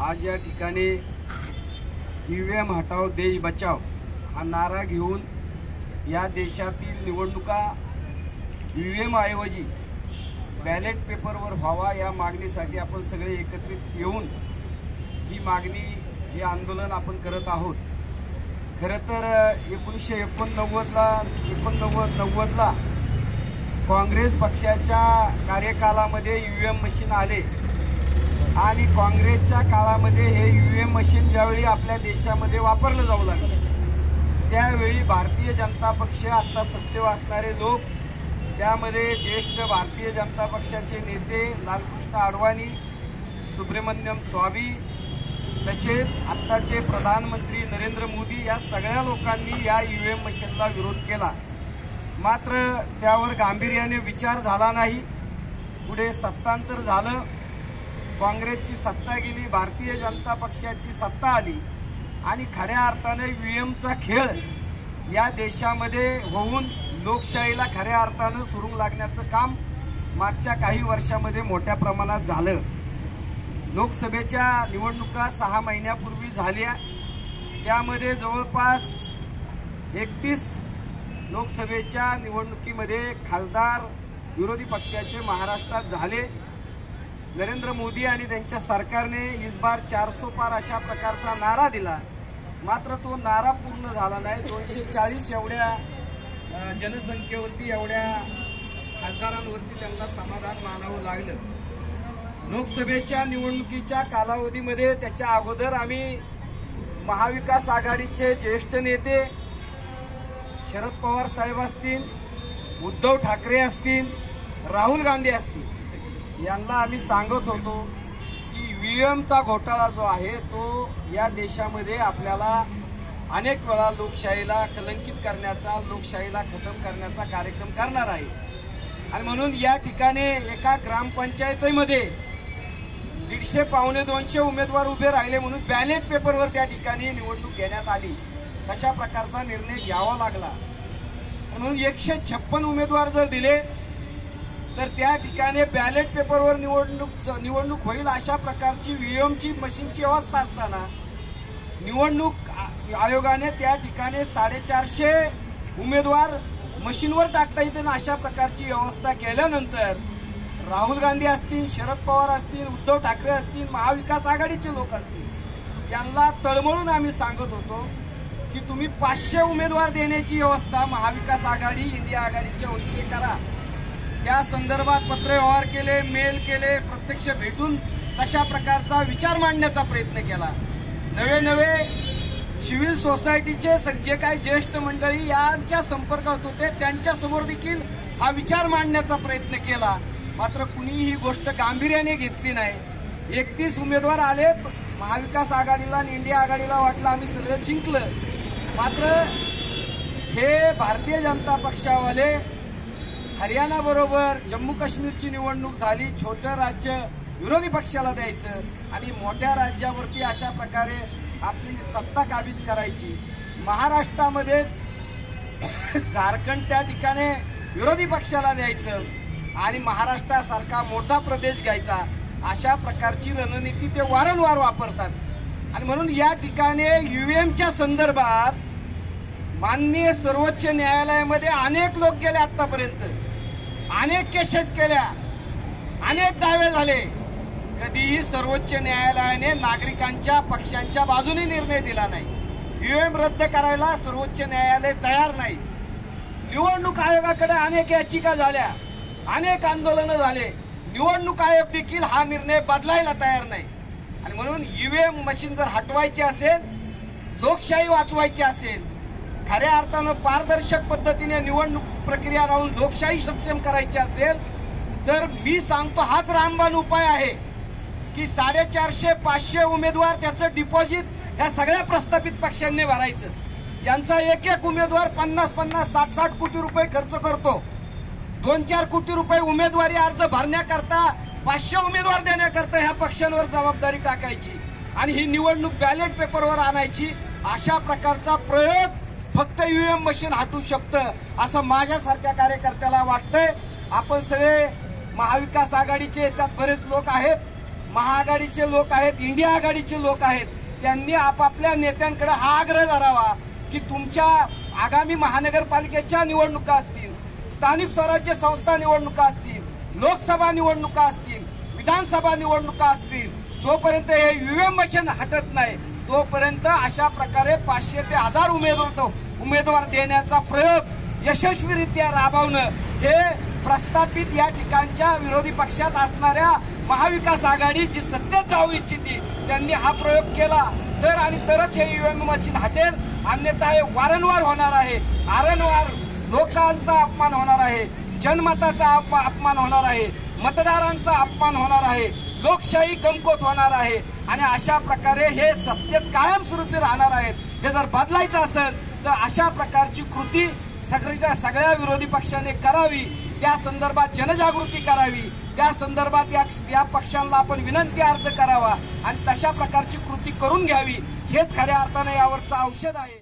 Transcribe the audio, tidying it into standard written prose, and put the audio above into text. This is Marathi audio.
आज या ठिकाणी ईव्हीएम हटाओ देश बचाओ हा नारा घेऊन या देशातील निवडणुका ईव्हीएम ऐवजी बॅलेट पेपरवर व्हावा या मागणीसाठी आपण सगळे एकत्रित येऊन ही मागणी हे आंदोलन आपण करत आहोत। खरं तर 1989 ला काँग्रेस पक्षाच्या कार्यकालामध्ये ईव्हीएम मशीन आले आणि काँग्रेसच्या काळामध्ये हे ईव्हीएम मशीन ज्यावेळी आपल्या देशामध्ये वापरलं जाऊ लागलं त्यावेळी भारतीय जनता पक्ष आता सत्तेवर असणारे लोक, त्यामध्ये ज्येष्ठ भारतीय जनता पक्षाचे नेते लालकृष्ण अडवाणी, सुब्रमण्यम स्वामी, तसेच आत्ताचे प्रधानमंत्री नरेंद्र मोदी या सगळ्या लोकांनी या ईव्हीएम मशीनला विरोध केला। मात्र त्यावर गांभीर्याने विचार झाला नाही। पुढे सत्तांतर झालं, काँग्रेसची सत्ता गेली, भारतीय जनता पक्षाची सत्ता आली आणि खऱ्या अर्थाने ईव्हीएमचा खेळ या देशामध्ये होऊन लोकशाहीला खऱ्या अर्थाने सुरू लागण्याचं काम मागच्या काही वर्षामध्ये मोठ्या प्रमाणात झालं। लोकसभेच्या निवडणुका 6 महिन्यापूर्वी झाल्या, त्यामध्ये जवळपास 31 लोकसभेच्या निवडणुकीमध्ये खासदार विरोधी पक्षाचे महाराष्ट्रात झाले। नरेंद्र मोदी आणि त्यांच्या सरकारने इस बार 400 पार अशा प्रकारचा नारा दिला, मात्र तो नारा पूर्ण झाला नाही। 240 एवढ्या जनसंख्येवरती एवढ्या खासदारांवरती त्यांना समाधान मानावं लागलं। लोकसभेच्या निवडणुकीच्या कालावधीमध्ये त्याच्या अगोदर आम्ही महाविकास आघाडीचे ज्येष्ठ नेते शरद पवार साहेब असतील, उद्धव ठाकरे असतील, राहुल गांधी असतील, यांना आम्ही सांगत होतो की ईव्हीएमचा घोटाळा जो आहे तो या देशामध्ये आपल्याला अनेक वेळा लोकशाहीला कलंकित करण्याचा, लोकशाहीला खतम करण्याचा कार्यक्रम करणार आहे। आणि म्हणून या ठिकाणी एका ग्रामपंचायतीमध्ये 150 पावणे 200 उमेदवार उभे राहिले म्हणून बॅलेट पेपरवर त्या ठिकाणी निवडणूक घेण्यात आली। तशा प्रकारचा निर्णय घ्यावा लागला। म्हणून 156 उमेदवार जर दिले तर त्या ठिकाणी बॅलेट पेपरवर निवडणूक होईल अशा प्रकारची ईव्हीएमची मशीनची व्यवस्था असताना निवडणूक आयोगाने त्या ठिकाणी 450 उमेदवार मशीनवर टाकता येतील अशा प्रकारची व्यवस्था केल्यानंतर राहुल गांधी असतील, शरद पवार असतील, उद्धव ठाकरे असतील, महाविकास आघाडीचे लोक असतील, यांना तळमळून आम्ही सांगत होतो की तुम्ही 500 उमेदवार देण्याची व्यवस्था महाविकास आघाडी, इंडिया आघाडीच्या वतीने करा। त्या संदर्भात पत्रव्यवहार केले, मेल केले, प्रत्यक्ष भेटून तशा प्रकारचा विचार मांडण्याचा प्रयत्न केला। नवे सिव्हिल सोसायटीचे जे काही ज्येष्ठ मंडळी यांच्या संपर्कात होते त्यांच्यासमोर देखील हा विचार मांडण्याचा प्रयत्न केला, मात्र कुणीही ही गोष्ट गांभीर्याने घेतली नाही। 31 उमेदवार आले, महाविकास आघाडीला आणि इंडिया आघाडीला वाटलं आम्ही सगळं जिंकलं, मात्र हे भारतीय जनता पक्षावाले हरियाणा बरोबर जम्मू काश्मीरची निवडणूक झाली, छोटं राज्य विरोधी पक्षाला द्यायचं आणि मोठ्या राज्यावरती अशा प्रकारे आपली सत्ता काबीज करायची। महाराष्ट्रामध्ये झारखंड त्या ठिकाणी विरोधी पक्षाला द्यायचं आणि महाराष्ट्रासारखा मोठा प्रदेश घ्यायचा, अशा प्रकारची रणनीती ते वारंवार वापरतात। आणि म्हणून या ठिकाणी ईव्हीएमच्या संदर्भात माननीय सर्वोच्च न्यायालयामध्ये अनेक लोक गेले, आतापर्यंत अनेक केसेस केल्या, अनेक दावे झाले, कधीही सर्वोच्च न्यायालयाने नागरिकांच्या पक्षांच्या बाजूने निर्णय दिला नाही। ईव्हीएम रद्द करायला सर्वोच्च न्यायालय तयार नाही। निवडणूक आयोगाकडे अनेक याचिका झाल्या, अनेक आंदोलनं झाले, निवडणूक आयोग देखील हा निर्णय बदलायला तयार नाही। आणि म्हणून ईव्हीएम मशीन जर हटवायची असेल, लोकशाही वाचवायची असेल, खऱ्या अर्थानं पारदर्शक पद्धतीने निवडणूक प्रक्रिया राहून लोकशाही सक्षम करायची असेल तर मी सांगतो हाच रामबाण उपाय आहे की 450-500 उमेदवार त्याचं डिपॉझिट या सगळ्या प्रस्थापित पक्षांनी भरायचं। यांचा एक एक उमेदवार 50-50, 60-60 कोटी रुपये खर्च करतो। 2-4 कोटी रुपये उमेदवारी अर्ज भरण्याकरता, 500 उमेदवार देण्याकरता ह्या पक्षांवर जबाबदारी टाकायची आणि ही निवडणूक बॅलेट पेपरवर आणायची। अशा प्रकारचा प्रयोग फक्त ईव्हीएम मशीन हटू शकतं असं माझ्यासारख्या कार्यकर्त्याला वाटतंय। आपण सगळे महाविकास आघाडीचे, त्यात बरेच लोक आहेत, महाआघाडीचे लोक आहेत, इंडिया आघाडीचे लोक आहेत, त्यांनी आपापल्या नेत्यांकडे हा आग्रह धरावा की तुमच्या आगामी महानगरपालिकेच्या निवडणुका असतील, स्थानिक स्वराज्य संस्था निवडणुका असतील, लोकसभा निवडणुका असतील, विधानसभा निवडणुका असतील, जोपर्यंत हे ईव्हीएम मशीन हटत नाही तोपर्यंत अशा प्रकारे 500 ते 1000 उमेदवार देण्याचा प्रयोग यशस्वीरित्या राबवणं हे प्रस्थापित या ठिकाणच्या विरोधी पक्षात असणाऱ्या महाविकास आघाडी जी सत्तेत जाऊ इच्छिती त्यांनी हा प्रयोग केला तर आणि तरच हे ईव्हीएम मशीन हटेल, अन्यथा हे वारंवार होणार आहे, वारंवार लोकांचा अपमान होणार आहे, जनमताचा अपमान होणार आहे, मतदारांचा अपमान होणार आहे, लोकशाही कमकुवत होणार आहे आणि अशा प्रकारे हे सत्तेत कायमस्वरूपी राहणार आहेत. हे जर बदलायचं असेल तर अशा प्रकारची कृती सगळ्या विरोधी पक्षाने करावी, त्या संदर्भात जनजागृती करावी, त्या संदर्भात या पक्षांना आपण विनंती अर्ज करावा आणि तशा प्रकारची कृती करून घ्यावी. हेच खऱ्या अर्थाने यावरचं औषध आहे.